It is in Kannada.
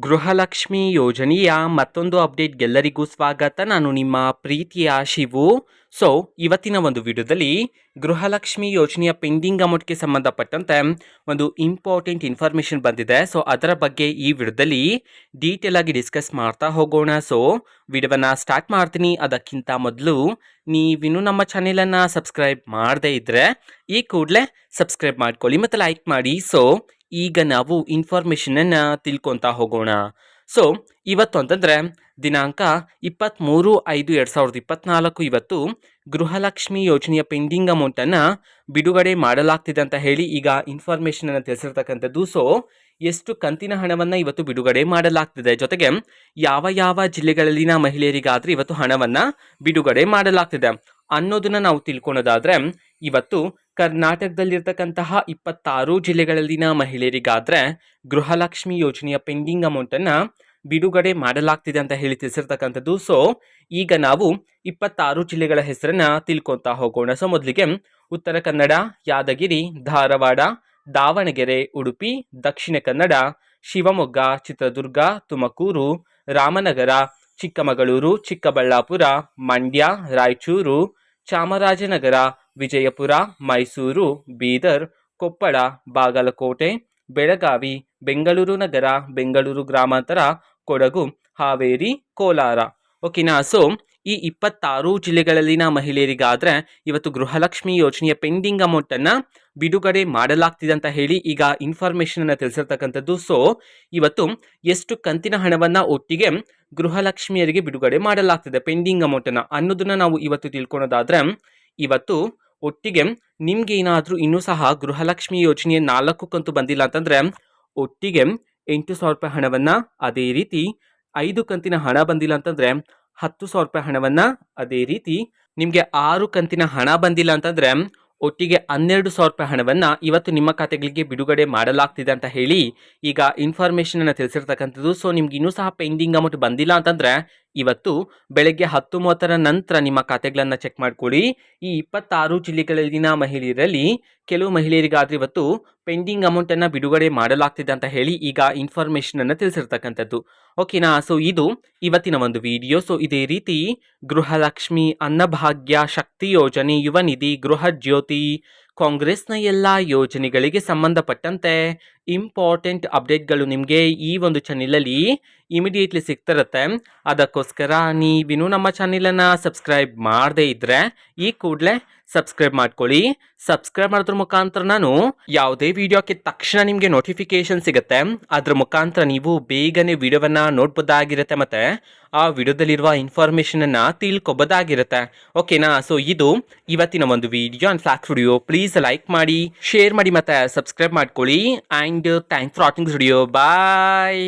ಗೃಹಲಕ್ಷ್ಮಿ ಯೋಜನೆಯ ಮತ್ತೊಂದು ಅಪ್ಡೇಟ್ಗೆಲ್ಲರಿಗೂ ಸ್ವಾಗತ. ನಾನು ನಿಮ್ಮ ಪ್ರೀತಿಯ ಶಿವು. ಸೊ ಇವತ್ತಿನ ಒಂದು ವಿಡಿಯೋದಲ್ಲಿ ಗೃಹಲಕ್ಷ್ಮಿ ಯೋಜನೆಯ ಪೆಂಡಿಂಗ್ ಅಮೌಂಟ್ಗೆ ಸಂಬಂಧಪಟ್ಟಂತೆ ಒಂದು ಇಂಪಾರ್ಟೆಂಟ್ ಇನ್ಫಾರ್ಮೇಷನ್ ಬಂದಿದೆ. ಸೊ ಅದರ ಬಗ್ಗೆ ಈ ವಿಡಿಯೋದಲ್ಲಿ ಡೀಟೇಲ್ ಆಗಿ ಡಿಸ್ಕಸ್ ಮಾಡ್ತಾ ಹೋಗೋಣ. ಸೊ ವಿಡಿಯೋವನ್ನು ಸ್ಟಾರ್ಟ್ ಮಾಡ್ತೀನಿ. ಅದಕ್ಕಿಂತ ಮೊದಲು ನೀವಿನ್ನೂ ನಮ್ಮ ಚಾನೆಲನ್ನು ಸಬ್ಸ್ಕ್ರೈಬ್ ಮಾಡದೇ ಇದ್ದರೆ ಈ ಕೂಡಲೇ ಸಬ್ಸ್ಕ್ರೈಬ್ ಮಾಡ್ಕೊಳ್ಳಿ ಮತ್ತು ಲೈಕ್ ಮಾಡಿ. ಸೊ ಈಗ ನಾವು ಇನ್ಫಾರ್ಮೇಷನನ್ನು ತಿಳ್ಕೊತಾ ಹೋಗೋಣ. ಸೊ ಇವತ್ತು ಅಂತಂದರೆ ದಿನಾಂಕ 23/5/2024 ಇವತ್ತು ಗೃಹಲಕ್ಷ್ಮಿ ಯೋಜನೆಯ ಪೆಂಡಿಂಗ್ ಅಮೌಂಟನ್ನು ಬಿಡುಗಡೆ ಮಾಡಲಾಗ್ತಿದೆ ಅಂತ ಹೇಳಿ ಈಗ ಇನ್ಫಾರ್ಮೇಷನನ್ನು ತಿಳಿಸಿರ್ತಕ್ಕಂಥದ್ದು. ಸೊ ಎಷ್ಟು ಕಂತಿನ ಹಣವನ್ನು ಇವತ್ತು ಬಿಡುಗಡೆ ಮಾಡಲಾಗ್ತಿದೆ, ಜೊತೆಗೆ ಯಾವ ಯಾವ ಜಿಲ್ಲೆಗಳಲ್ಲಿನ ಮಹಿಳೆಯರಿಗಾದರೆ ಇವತ್ತು ಹಣವನ್ನು ಬಿಡುಗಡೆ ಮಾಡಲಾಗ್ತಿದೆ ಅನ್ನೋದನ್ನು ನಾವು ತಿಳ್ಕೊಳೋದಾದರೆ, ಇವತ್ತು ಕರ್ನಾಟಕದಲ್ಲಿರ್ತಕ್ಕಂತಹ 26 ಜಿಲ್ಲೆಗಳಲ್ಲಿನ ಮಹಿಳೆಯರಿಗಾದರೆ ಗೃಹಲಕ್ಷ್ಮಿ ಯೋಜನೆಯ ಪೆಂಡಿಂಗ್ ಅಮೌಂಟನ್ನು ಬಿಡುಗಡೆ ಮಾಡಲಾಗ್ತಿದೆ ಅಂತ ಹೇಳಿ ತಿಳಿಸಿರ್ತಕ್ಕಂಥದ್ದು. ಸೊ ಈಗ ನಾವು 26 ಜಿಲ್ಲೆಗಳ ಹೆಸರನ್ನು ತಿಳ್ಕೊತಾ ಹೋಗೋಣ. ಸೊ ಮೊದಲಿಗೆ ಉತ್ತರ ಕನ್ನಡ, ಯಾದಗಿರಿ, ಧಾರವಾಡ, ದಾವಣಗೆರೆ, ಉಡುಪಿ, ದಕ್ಷಿಣ ಕನ್ನಡ, ಶಿವಮೊಗ್ಗ, ಚಿತ್ರದುರ್ಗ, ತುಮಕೂರು, ರಾಮನಗರ, ಚಿಕ್ಕಮಗಳೂರು, ಚಿಕ್ಕಬಳ್ಳಾಪುರ, ಮಂಡ್ಯ, ರಾಯಚೂರು, ಚಾಮರಾಜನಗರ, ವಿಜಯಪುರ, ಮೈಸೂರು, ಬೀದರ್, ಕೊಪ್ಪಳ, ಬಾಗಲಕೋಟೆ, ಬೆಳಗಾವಿ, ಬೆಂಗಳೂರು ನಗರ, ಬೆಂಗಳೂರು ಗ್ರಾಮಾಂತರ, ಕೊಡಗು, ಹಾವೇರಿ, ಕೋಲಾರ. ಓಕೆನಾ. ಸೊ ಈ 26 ಜಿಲ್ಲೆಗಳಲ್ಲಿನ ಮಹಿಳೆಯರಿಗಾದರೆ ಇವತ್ತು ಗೃಹಲಕ್ಷ್ಮಿ ಯೋಜನೆಯ ಪೆಂಡಿಂಗ್ ಅಮೌಂಟನ್ನು ಬಿಡುಗಡೆ ಮಾಡಲಾಗ್ತಿದೆ ಅಂತ ಹೇಳಿ ಈಗ ಇನ್ಫಾರ್ಮೇಷನನ್ನು ತಿಳಿಸಿರ್ತಕ್ಕಂಥದ್ದು. ಸೊ ಇವತ್ತು ಎಷ್ಟು ಕಂತಿನ ಹಣವನ್ನು ಒಟ್ಟಿಗೆ ಗೃಹಲಕ್ಷ್ಮಿಯರಿಗೆ ಬಿಡುಗಡೆ ಮಾಡಲಾಗ್ತಿದೆ ಪೆಂಡಿಂಗ್ ಅಮೌಂಟನ್ನು ಅನ್ನೋದನ್ನು ನಾವು ಇವತ್ತು ತಿಳ್ಕೊಳೋದಾದರೆ, ಇವತ್ತು ಒಟ್ಟಿಗೆ ನಿಮ್ಗೆ ಏನಾದರೂ ಇನ್ನೂ ಸಹ ಗೃಹಲಕ್ಷ್ಮಿ ಯೋಜನೆಯ 4 ಕಂತು ಬಂದಿಲ್ಲ ಅಂತಂದರೆ ಒಟ್ಟಿಗೆ 8,000 ರೂಪಾಯಿ ಹಣವನ್ನು, ಅದೇ ರೀತಿ 5 ಕಂತಿನ ಹಣ ಬಂದಿಲ್ಲ ಅಂತಂದರೆ 10,000 ರೂಪಾಯಿ ಹಣವನ್ನು, ಅದೇ ರೀತಿ ನಿಮಗೆ 6 ಕಂತಿನ ಹಣ ಬಂದಿಲ್ಲ ಅಂತಂದರೆ ಒಟ್ಟಿಗೆ 12,000 ರೂಪಾಯಿ ಹಣವನ್ನು ಇವತ್ತು ನಿಮ್ಮ ಖಾತೆಗಳಿಗೆ ಬಿಡುಗಡೆ ಮಾಡಲಾಗ್ತಿದೆ ಅಂತ ಹೇಳಿ ಈಗ ಇನ್ಫಾರ್ಮೇಷನನ್ನು ತಿಳಿಸಿರ್ತಕ್ಕಂಥದ್ದು. ಸೊ ನಿಮ್ಗೆ ಇನ್ನೂ ಸಹ ಪೆಂಡಿಂಗ್ ಅಮೌಂಟ್ ಬಂದಿಲ್ಲ ಅಂತಂದರೆ ಇವತ್ತು ಬೆಳಗ್ಗೆ 10:30 ನಂತರ ನಿಮ್ಮ ಖಾತೆಗಳನ್ನು ಚೆಕ್ ಮಾಡ್ಕೊಳ್ಳಿ. ಈ 26 ಜಿಲ್ಲೆಗಳಲ್ಲಿನ ಮಹಿಳೆಯರಲ್ಲಿ ಕೆಲವು ಮಹಿಳೆಯರಿಗಾದರೆ ಇವತ್ತು ಪೆಂಡಿಂಗ್ ಅಮೌಂಟನ್ನು ಬಿಡುಗಡೆ ಮಾಡಲಾಗ್ತಿದೆ ಅಂತ ಹೇಳಿ ಈಗ ಇನ್ಫಾರ್ಮೇಷನನ್ನು ತಿಳಿಸಿರ್ತಕ್ಕಂಥದ್ದು. ಓಕೆನಾ. ಸೊ ಇದು ಇವತ್ತಿನ ಒಂದು ವಿಡಿಯೋ. ಸೊ ಇದೇ ರೀತಿ ಗೃಹಲಕ್ಷ್ಮಿ, ಅನ್ನಭಾಗ್ಯ, ಶಕ್ತಿ ಯೋಜನೆ, ಯುವ ನಿಧಿ, ಗೃಹ ಜ್ಯೋತಿ, ಕಾಂಗ್ರೆಸ್ನ ಎಲ್ಲ ಯೋಜನೆಗಳಿಗೆ ಸಂಬಂಧಪಟ್ಟಂತೆ ಇಂಪಾರ್ಟೆಂಟ್ ಅಪ್ಡೇಟ್ಗಳು ನಿಮಗೆ ಈ ಒಂದು ಚಾನೆಲಲ್ಲಿ ಇಮಿಡಿಯೇಟ್ಲಿ ಸಿಗ್ತಿರುತ್ತೆ. ಅದಕ್ಕೋಸ್ಕರ ನೀವಿನ್ನೂ ನಮ್ಮ ಚಾನೆಲನ್ನು ಸಬ್ಸ್ಕ್ರೈಬ್ ಮಾಡದೇ ಇದ್ದರೆ ಈ ಕೂಡಲೇ ಸಬ್ಸ್ಕ್ರೈಬ್ ಮಾಡ್ಕೊಳ್ಳಿ. ಸಬ್ಸ್ಕ್ರೈಬ್ ಮಾಡೋದ್ರ ಮುಖಾಂತರ ನಾನು ಯಾವುದೇ ವಿಡಿಯೋಕ್ಕೆ ತಕ್ಷಣ ನಿಮಗೆ ನೋಟಿಫಿಕೇಶನ್ ಸಿಗುತ್ತೆ. ಅದರ ಮುಖಾಂತರ ನೀವು ಬೇಗನೆ ವಿಡಿಯೋವನ್ನು ನೋಡ್ಬೋದಾಗಿರುತ್ತೆ ಮತ್ತು ಆ ವಿಡಿಯೋದಲ್ಲಿರುವ ಇನ್ಫಾರ್ಮೇಷನನ್ನು ತಿಳ್ಕೊಬೋದಾಗಿರುತ್ತೆ. ಓಕೆನಾ. ಸೊ ಇದು ಇವತ್ತಿನ ಒಂದು video and fact video. Please like ಮಾಡಿ, ಶೇರ್ ಮಾಡಿ ಮತ್ತು ಸಬ್ಸ್ಕ್ರೈಬ್ ಮಾಡ್ಕೊಳ್ಳಿ. And thanks for watching this video. Bye.